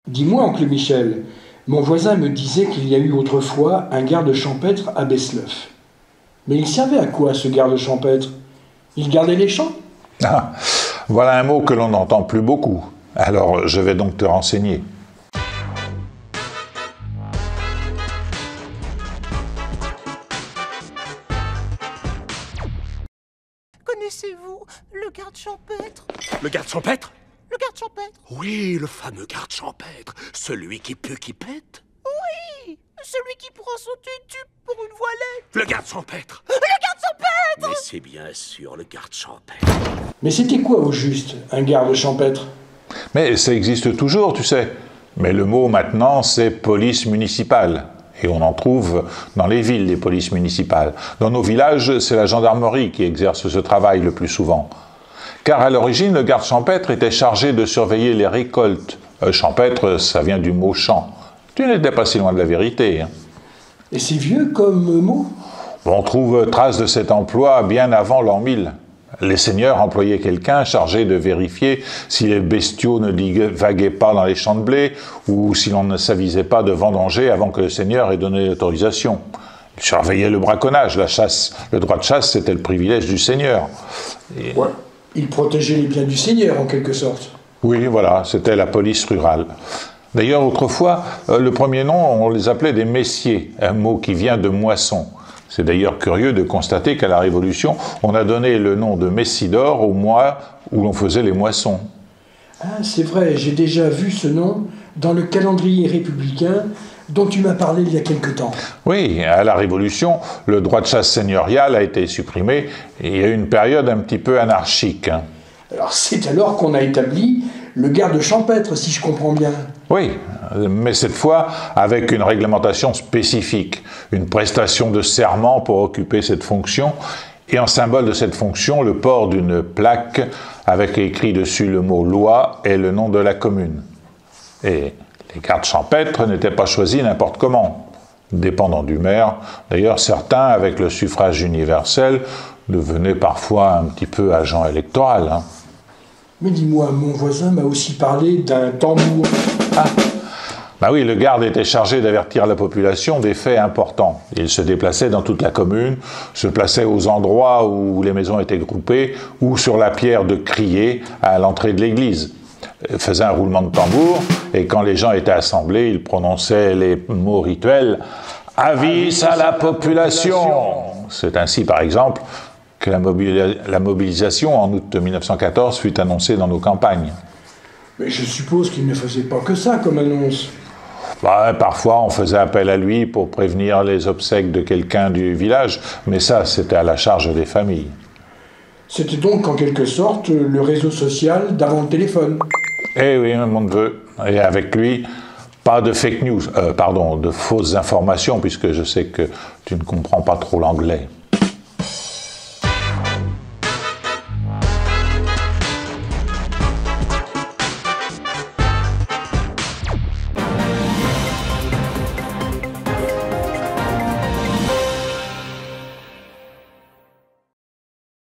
Dis-moi, oncle Michel, mon voisin me disait qu'il y a eu autrefois un garde champêtre à Besleuf. Mais il servait à quoi, ce garde champêtre? Il gardait les champs? Ah, voilà un mot que l'on n'entend plus beaucoup. Alors, je vais donc te renseigner. Connaissez-vous le garde champêtre? Le garde champêtre? Le garde champêtre? Oui, le fameux garde champêtre. Celui qui pue, qui pète. Oui, celui qui prend son tutu pour une voilette. Le garde champêtre. Le garde champêtre! Mais c'est bien sûr le garde champêtre. Mais c'était quoi au juste, un garde champêtre? Mais ça existe toujours, tu sais. Mais le mot maintenant, c'est police municipale. Et on en trouve dans les villes, les polices municipales. Dans nos villages, c'est la gendarmerie qui exerce ce travail le plus souvent. Car à l'origine, le garde champêtre était chargé de surveiller les récoltes. Champêtre, ça vient du mot champ. Tu n'étais pas si loin de la vérité. Et c'est vieux comme mot? On trouve trace de cet emploi bien avant l'an 1000. Les seigneurs employaient quelqu'un chargé de vérifier si les bestiaux ne divaguaient pas dans les champs de blé ou si l'on ne s'avisait pas de vendanger avant que le seigneur ait donné l'autorisation. Il surveillait le braconnage, la chasse. Le droit de chasse, c'était le privilège du seigneur. Ouais. Il protégeait les biens du seigneur, en quelque sorte. Oui, voilà, c'était la police rurale. D'ailleurs, autrefois, le premier nom, on les appelait des messiers, un mot qui vient de moisson. C'est d'ailleurs curieux de constater qu'à la Révolution, on a donné le nom de Messidor au mois où l'on faisait les moissons. Ah, c'est vrai, j'ai déjà vu ce nom dans le calendrier républicain dont tu m'as parlé il y a quelque temps. Oui, à la Révolution, le droit de chasse seigneurial a été supprimé et il y a eu une période un petit peu anarchique. Alors c'est alors qu'on a établi le garde champêtre, si je comprends bien. Oui, mais cette fois avec une réglementation spécifique, une prestation de serment pour occuper cette fonction, et en symbole de cette fonction, le port d'une plaque avec écrit dessus le mot « loi » et le nom de la commune. Et les gardes champêtres n'étaient pas choisis n'importe comment, dépendant du maire. D'ailleurs, certains, avec le suffrage universel, devenaient parfois un petit peu agents électoraux. Mais dis-moi, mon voisin m'a aussi parlé d'un tambour. Ah. Ben oui, le garde était chargé d'avertir la population des faits importants. Il se déplaçait dans toute la commune, se plaçait aux endroits où les maisons étaient groupées, ou sur la pierre de crier à l'entrée de l'église. Il faisait un roulement de tambour, et quand les gens étaient assemblés, il prononçait les mots rituels « Avis à la population ». C'est ainsi, par exemple, que la mobilisation en août 1914 fut annoncée dans nos campagnes. Mais je suppose qu'il ne faisait pas que ça comme annonce. Bah, parfois, on faisait appel à lui pour prévenir les obsèques de quelqu'un du village, mais ça, c'était à la charge des familles. C'était donc, en quelque sorte, le réseau social d'avant le téléphone. Eh oui, mon neveu. Et avec lui, pas de fake news, de fausses informations, puisque je sais que tu ne comprends pas trop l'anglais.